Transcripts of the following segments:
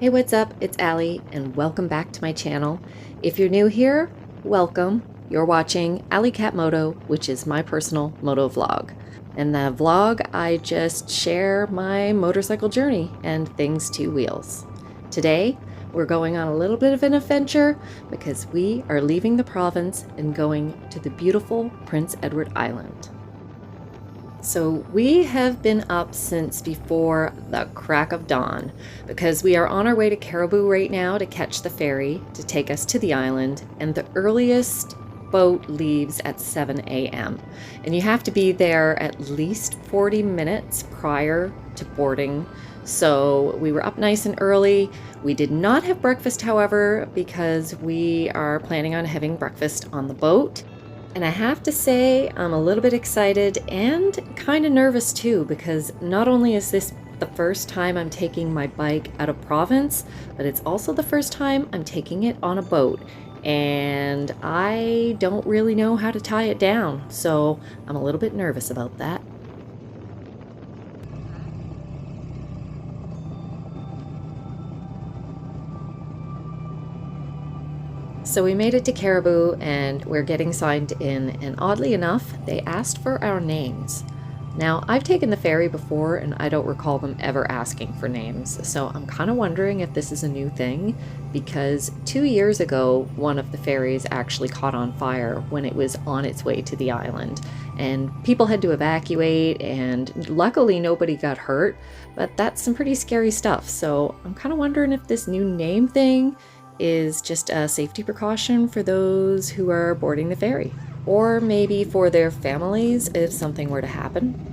Hey, what's up? It's Allie, and welcome back to my channel. If you're new here, welcome. You're watching Allie Cat Moto, which is my personal moto vlog. In the vlog, I just share my motorcycle journey and things two wheels. Today, we're going on a little bit of an adventure because we are leaving the province and going to the beautiful Prince Edward Island. So we have been up since before the crack of dawn because we are on our way to Caribou right now to catch the ferry to take us to the island, and the earliest boat leaves at 7 a.m. and you have to be there at least 40 minutes prior to boarding. So we were up nice and early. We did not have breakfast, however, because we are planning on having breakfast on the boat. And I have to say, I'm a little bit excited and kind of nervous too, because not only is this the first time I'm taking my bike out of province, but it's also the first time I'm taking it on a boat. And I don't really know how to tie it down, so I'm a little bit nervous about that. So we made it to Caribou and we're getting signed in, and oddly enough, they asked for our names. Now, I've taken the ferry before and I don't recall them ever asking for names, so I'm kind of wondering if this is a new thing, because 2 years ago, one of the ferries actually caught on fire when it was on its way to the island, and people had to evacuate, and luckily nobody got hurt, but that's some pretty scary stuff, so I'm kind of wondering if this new name thing is just a safety precaution for those who are boarding the ferry, or maybe for their families if something were to happen.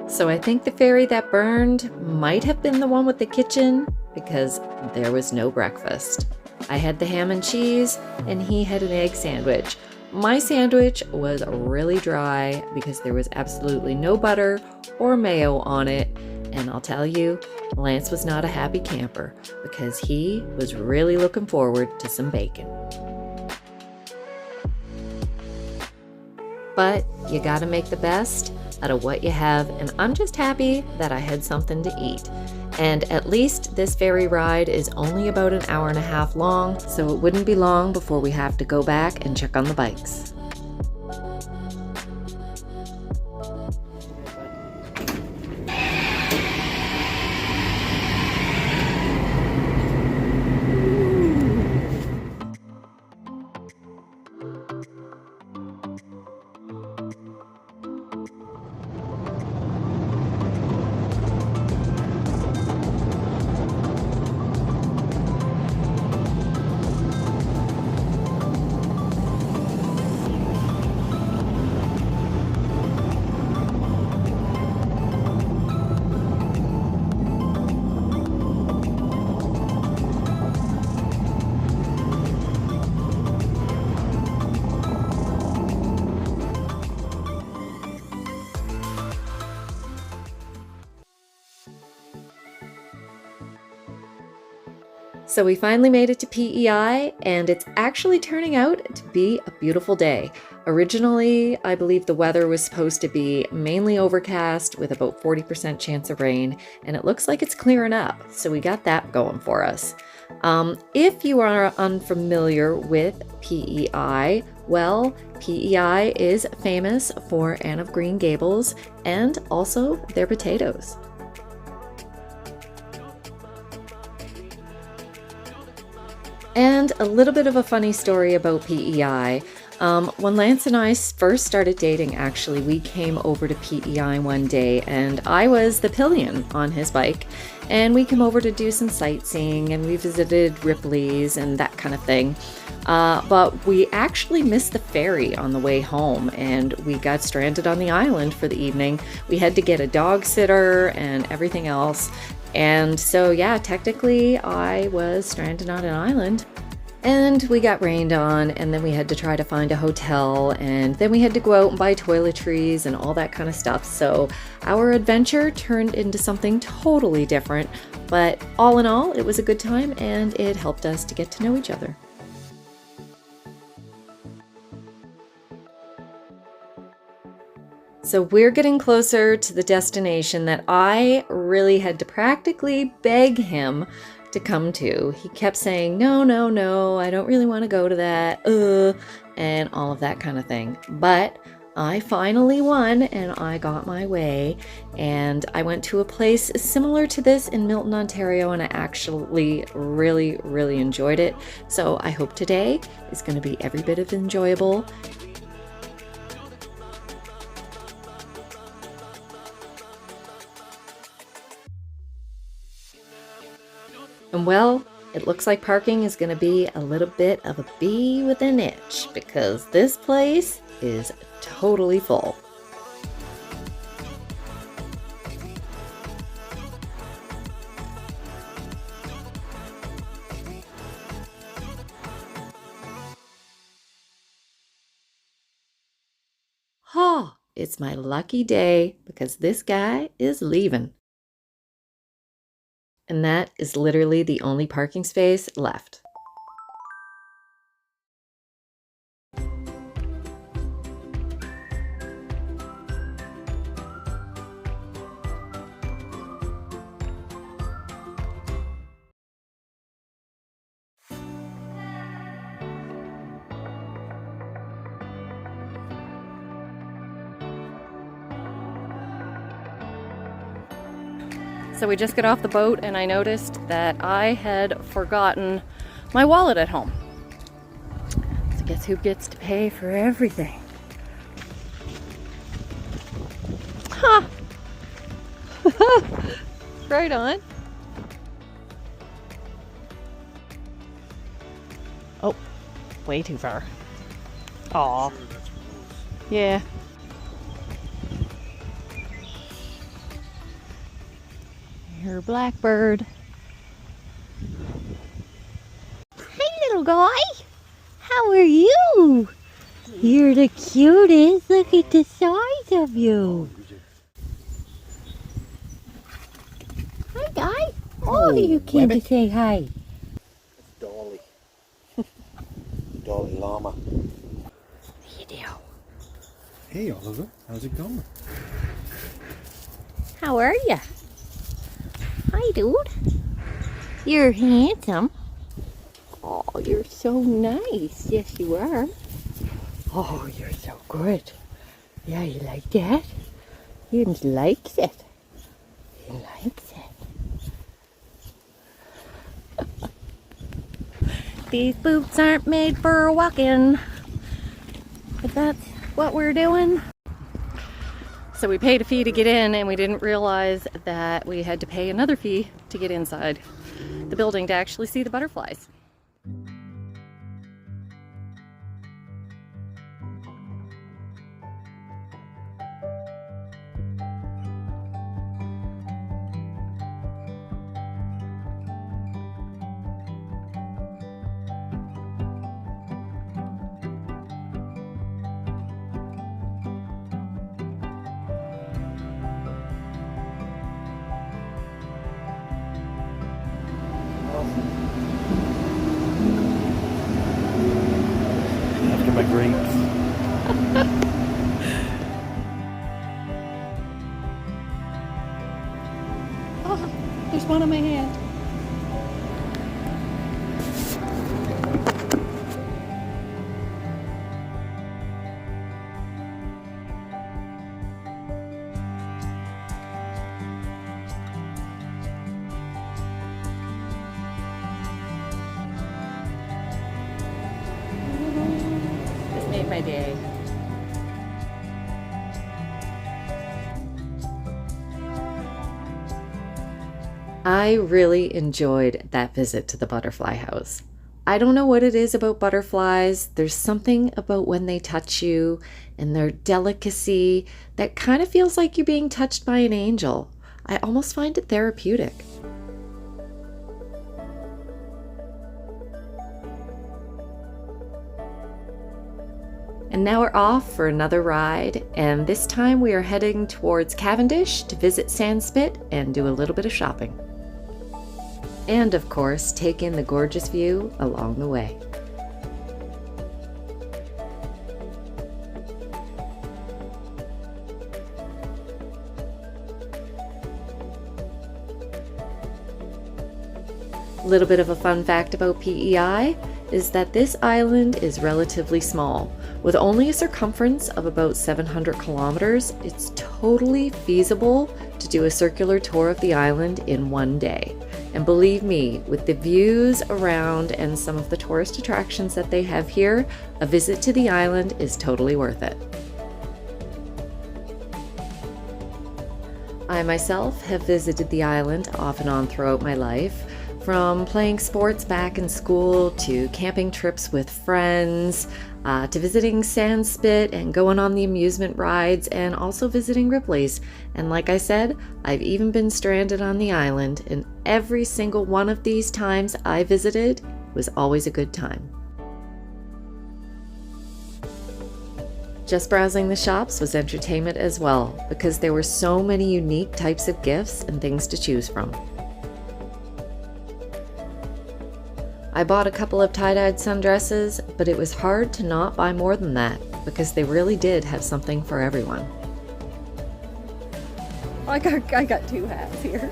So I think the ferry that burned might have been the one with the kitchen, because there was no breakfast. I had the ham and cheese and he had an egg sandwich. My sandwich was really dry because there was absolutely no butter or mayo on it. And I'll tell you, Lance was not a happy camper because he was really looking forward to some bacon. But you gotta make the best out of what you have, and I'm just happy that I had something to eat. And at least this ferry ride is only about an hour and a half long, so it wouldn't be long before we have to go back and check on the bikes. So we finally made it to P.E.I, and it's actually turning out to be a beautiful day. Originally, I believe the weather was supposed to be mainly overcast with about 40% chance of rain, and it looks like it's clearing up, so we got that going for us. If you are unfamiliar with P.E.I, well, P.E.I is famous for Anne of Green Gables and also their potatoes. And a little bit of a funny story about P.E.I. When Lance and I first started dating, actually, we came over to P.E.I one day, and I was the pillion on his bike, and we came over to do some sightseeing, and we visited Ripley's and that kind of thing. But we actually missed the ferry on the way home, and we got stranded on the island for the evening. We had to get a dog sitter and everything else. And so, yeah, technically I was stranded on an island. And we got rained on, and then we had to try to find a hotel, and then we had to go out and buy toiletries and all that kind of stuff. So our adventure turned into something totally different, but all in all, it was a good time, and it helped us to get to know each other. So we're getting closer to the destination that I really had to practically beg him to come to. He kept saying, no, no, no, I don't really want to go to that, and all of that kind of thing. But I finally won, and I got my way, and I went to a place similar to this in Milton, Ontario, and I actually really, really enjoyed it. So I hope today is going to be every bit as enjoyable. And well, it looks like parking is going to be a little bit of a bee with an itch, because this place is totally full. Oh, it's my lucky day because this guy is leaving. And that is literally the only parking space left. So we just got off the boat, and I noticed that I had forgotten my wallet at home. So guess who gets to pay for everything? Ha! Right on. Oh, way too far. Aw. Yeah. Her blackbird. Hey, little guy. How are you? You're the cutest. Look at the size of you. Hi, guy. Oh, you came to say hi. It's Dolly. Dolly Llama. How you doing? Hey, Oliver. How's it going? How are you? Hi, dude. You're handsome. Oh, you're so nice. Yes, you are. Oh, you're so good. Yeah, you like that? He likes it. He likes it. These boots aren't made for walking, but that's what we're doing. So we paid a fee to get in, and we didn't realize that we had to pay another fee to get inside the building to actually see the butterflies. After my grapes. Oh, there's one in my hand. This made my day. I really enjoyed that visit to the butterfly house. I don't know what it is about butterflies. There's something about when they touch you and their delicacy that kind of feels like you're being touched by an angel. I almost find it therapeutic. And now we're off for another ride, and this time we are heading towards Cavendish to visit Sandspit and do a little bit of shopping. And of course, take in the gorgeous view along the way. A little bit of a fun fact about P.E.I. is that this island is relatively small. With only a circumference of about 700 kilometers, it's totally feasible to do a circular tour of the island in one day. And believe me, with the views around and some of the tourist attractions that they have here, a visit to the island is totally worth it. I myself have visited the island off and on throughout my life. From playing sports back in school, to camping trips with friends, to visiting Sandspit and going on the amusement rides, and also visiting Ripley's. And like I said, I've even been stranded on the island, and every single one of these times I visited was always a good time. Just browsing the shops was entertainment as well, because there were so many unique types of gifts and things to choose from. I bought a couple of tie-dyed sundresses, but it was hard to not buy more than that because they really did have something for everyone. I got two hats here.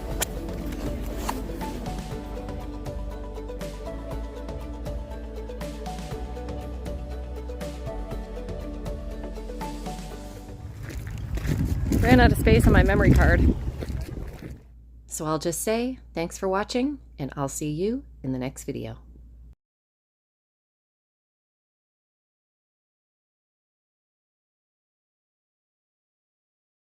Ran out of space on my memory card. So I'll just say thanks for watching, and I'll see you in the next video.